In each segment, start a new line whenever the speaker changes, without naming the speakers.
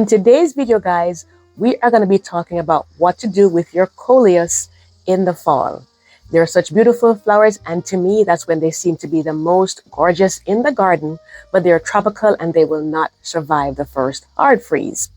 In today's video, guys, we are going to be talking about what to do with your coleus in the fall. They're such beautiful flowers, and to me, that's when they seem to be the most gorgeous in the garden, but they're tropical and they will not survive the first hard freeze.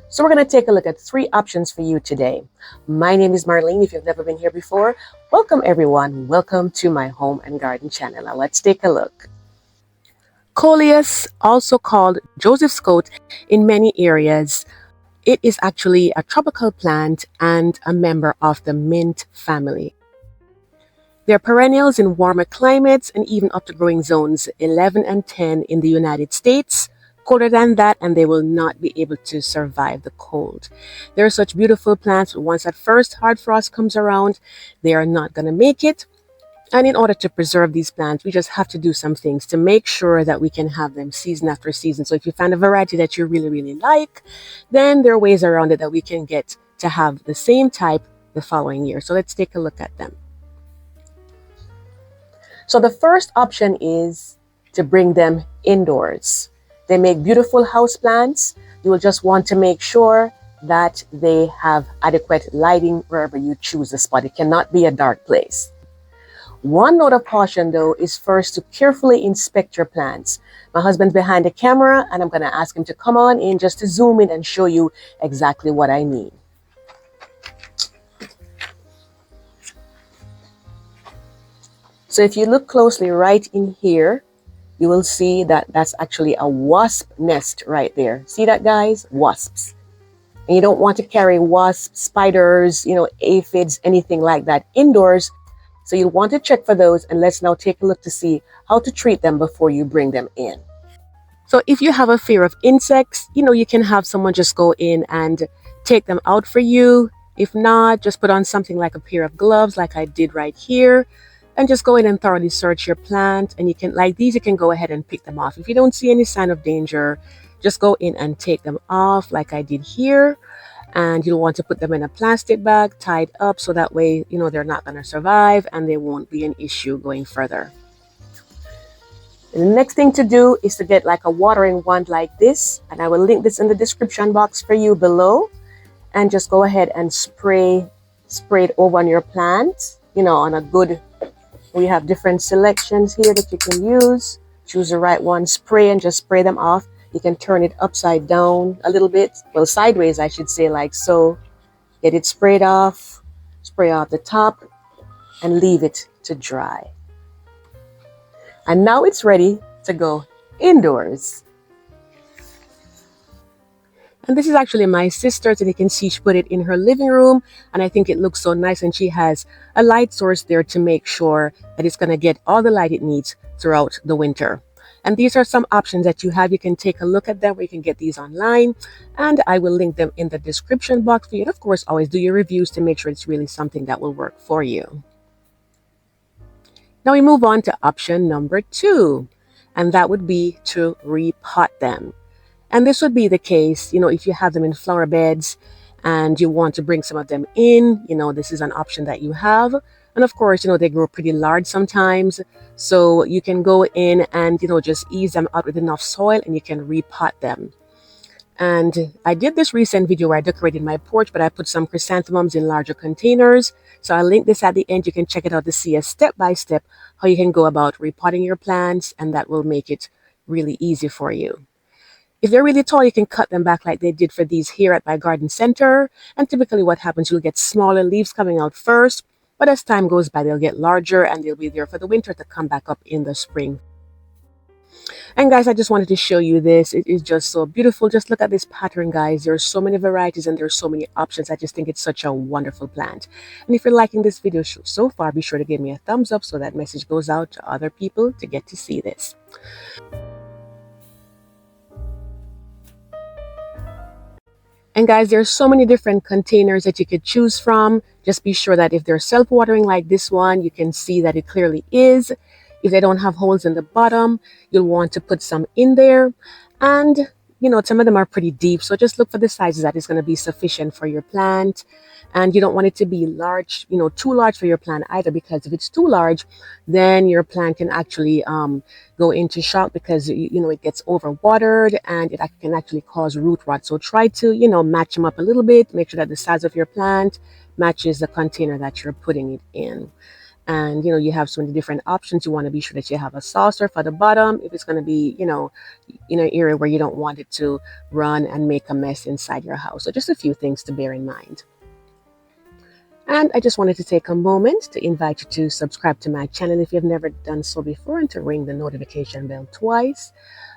So we're going to take a look at 3 options for you today. My name is Marlene. If you've never been here before, welcome everyone. Welcome to my home and garden channel. Now let's take a look. Coleus, also called Joseph's coat in many areas, it is actually a tropical plant and a member of the mint family. They're perennials in warmer climates and even up to growing zones 11 and 10 in the United States. Colder than that, and they will not be able to survive the cold. They're such beautiful plants, but once that first hard frost comes around, they are not going to make it. And in order to preserve these plants, we just have to do some things to make sure that we can have them season after season. So if you find a variety that you really like, then there are ways around it that we can get to have the same type the following year. So let's take a look at them. So the first option is to bring them indoors. They make beautiful house plants. You will just want to make sure that they have adequate lighting wherever you choose the spot. It cannot be a dark place. One note of caution, though, is first to carefully inspect your plants. My husband's behind the camera, and I'm going to ask him to come on in just to zoom in and show you exactly what I mean. So if you look closely right in here, you will see that that's actually a wasp nest right there. See that, guys? Wasps. And you don't want to carry wasps, spiders, aphids, anything like that indoors. So you'll want to check for those, and let's now take a look to see how to treat them before you bring them in. So if you have a fear of insects, you can have someone just go in and take them out for you. If not, just put on something like a pair of gloves like I did right here, and just go in and thoroughly search your plant. And you can, like these, you can go ahead and pick them off. If you don't see any sign of danger, just go in and take them off like I did here. And you'll want to put them in a plastic bag tied up so that way, they're not going to survive and they won't be an issue going further. And the next thing to do is to get like a watering wand like this. And I will link this in the description box for you below. And just go ahead and spray it over on your plant, on a good. We have different selections here that you can use. Choose the right one, spray, and just spray them off. You can turn it upside down a little bit. Well, sideways, I should say, like so. Get it sprayed off, spray off the top, and leave it to dry. And now it's ready to go indoors. And this is actually my sister's, and you can see she put it in her living room, and I think it looks so nice, and she has a light source there to make sure that it's going to get all the light it needs throughout the winter. And these are some options that you have. You can take a look at them, where you can get these online, and I will link them in the description box for you. And of course, always do your reviews to make sure it's really something that will work for you. Now we move on to option number 2, and that would be to repot them. And this would be the case, if you have them in flower beds and you want to bring some of them in, this is an option that you have. And of course, they grow pretty large sometimes. So you can go in and, just ease them out with enough soil and you can repot them. And I did this recent video where I decorated my porch, but I put some chrysanthemums in larger containers. So I'll link this at the end. You can check it out to see a step-by-step how you can go about repotting your plants, and that will make it really easy for you. If they're really tall, you can cut them back like they did for these here at my garden center. And typically what happens, you'll get smaller leaves coming out first, but as time goes by, they'll get larger and they'll be there for the winter to come back up in the spring. And guys, I just wanted to show you this. It is just so beautiful. Just look at this pattern, guys. There are so many varieties and there are so many options. I just think it's such a wonderful plant. And if you're liking this video so far, be sure to give me a thumbs up so that message goes out to other people to get to see this. And guys, there's so many different containers that you could choose from. Just be sure that if they're self-watering like this one, you can see that it clearly is. If they don't have holes in the bottom, you'll want to put some in there. And some of them are pretty deep. So just look for the sizes that is going to be sufficient for your plant. And you don't want it to be large, too large for your plant either, because if it's too large, then your plant can actually go into shock because, it gets overwatered and it can actually cause root rot. So try to, match them up a little bit. Make sure that the size of your plant matches the container that you're putting it in. And you have so many different options. You want to be sure that you have a saucer for the bottom if it's going to be in an area where you don't want it to run and make a mess inside your house. So just a few things to bear in mind. And I just wanted to take a moment to invite you to subscribe to my channel if you've never done so before, and to ring the notification bell twice.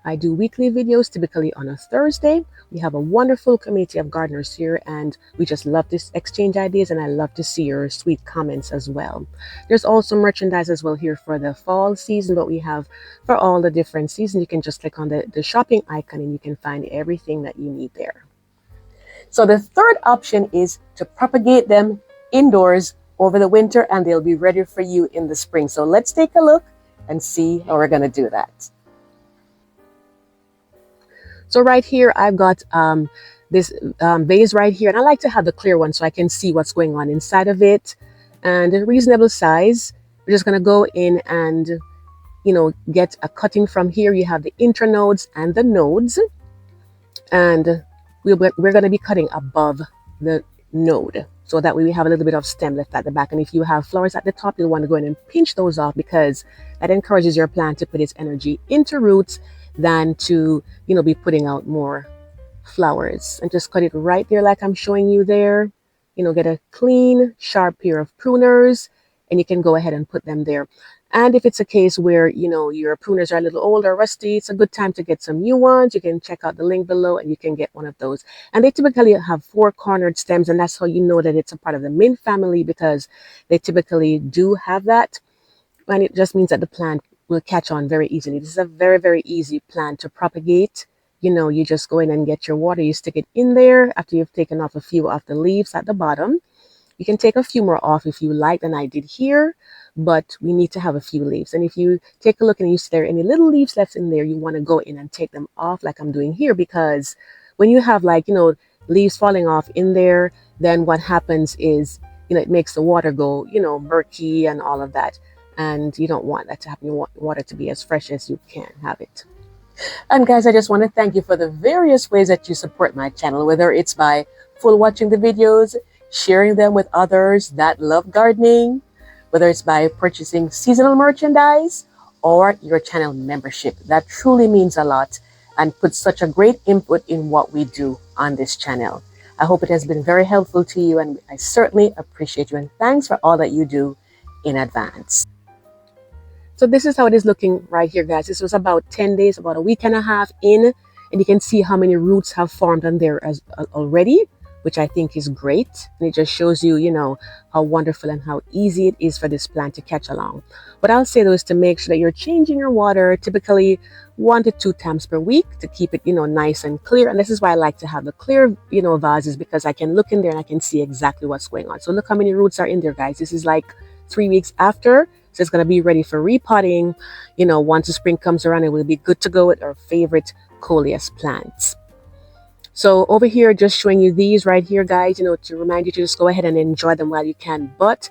I do weekly videos, typically on a Thursday. We have a wonderful community of gardeners here, and we just love to exchange ideas, and I love to see your sweet comments as well. There's also merchandise as well here for the fall season, but we have for all the different seasons. You can just click on the shopping icon and you can find everything that you need there. So the third option is to propagate them indoors over the winter, and they'll be ready for you in the spring. So let's take a look and see how we're going to do that. So right here, I've got this vase right here, and I like to have the clear one so I can see what's going on inside of it. And a reasonable size. We're just going to go in and, get a cutting from here. You have the internodes and the nodes, and we're going to be cutting above the node. So that way we have a little bit of stem left at the back. And if you have flowers at the top, you'll want to go in and pinch those off, because that encourages your plant to put its energy into roots than to, be putting out more flowers. And just cut it right there like I'm showing you there. Get a clean, sharp pair of pruners, and you can go ahead and put them there. And if it's a case where, your pruners are a little old or rusty, it's a good time to get some new ones. You can check out the link below and you can get one of those. And they typically have 4-cornered stems, and that's how you know that it's a part of the mint family, because they typically do have that. And it just means that the plant will catch on very easily. This is a very, very easy plant to propagate. You just go in and get your water. You stick it in there after you've taken off a few of the leaves at the bottom. You can take a few more off if you like than I did here, but we need to have a few leaves. And if you take a look and you see there are any little leaves left in there, you want to go in and take them off like I'm doing here, because when you have leaves falling off in there, then what happens is, it makes the water go, murky and all of that. And you don't want that to happen. You want water to be as fresh as you can have it. And guys, I just want to thank you for the various ways that you support my channel, whether it's by full watching the videos, sharing them with others that love gardening, whether it's by purchasing seasonal merchandise or your channel membership. That truly means a lot and puts such a great input in what we do on this channel. I hope it has been very helpful to you, and I certainly appreciate you, and thanks for all that you do in advance. So this is how it is looking right here, guys. This was about 10 days, about a week and a half in, and you can see how many roots have formed on there already, which I think is great. And it just shows you, how wonderful and how easy it is for this plant to catch along. What I'll say though is to make sure that you're changing your water typically 1 to 2 times per week to keep it, nice and clear. And this is why I like to have the clear, vases, because I can look in there and I can see exactly what's going on. So look how many roots are in there, guys. This is like 3 weeks after. So it's going to be ready for repotting. Once the spring comes around, it will be good to go with our favorite Coleus plants. So over here, just showing you these right here, guys, to remind you to just go ahead and enjoy them while you can. But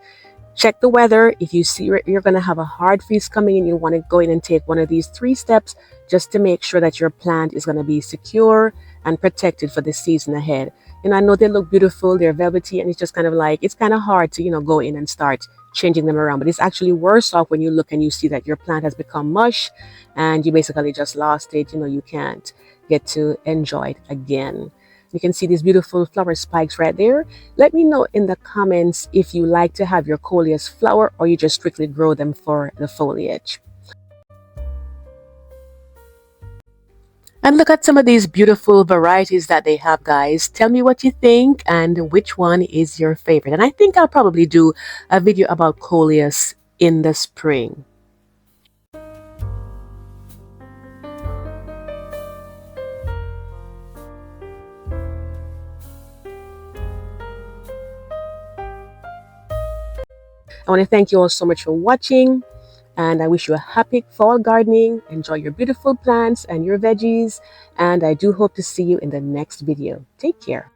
check the weather. If you see you're going to have a hard freeze coming in, you want to go in and take one of these 3 steps just to make sure that your plant is going to be secure and protected for the season ahead. I know they look beautiful, they're velvety, and it's just kind of like, it's kind of hard to, go in and start changing them around. But it's actually worse off when you look and you see that your plant has become mush and you basically just lost it. You can't get to enjoy it again. You can see these beautiful flower spikes right there. Let me know in the comments if you like to have your Coleus flower or you just strictly grow them for the foliage. And look at some of these beautiful varieties that they have, guys. Tell me what you think and which one is your favorite. And I think I'll probably do a video about Coleus in the spring. I want to thank you all so much for watching. And I wish you a happy fall gardening. Enjoy your beautiful plants and your veggies. And I do hope to see you in the next video. Take care.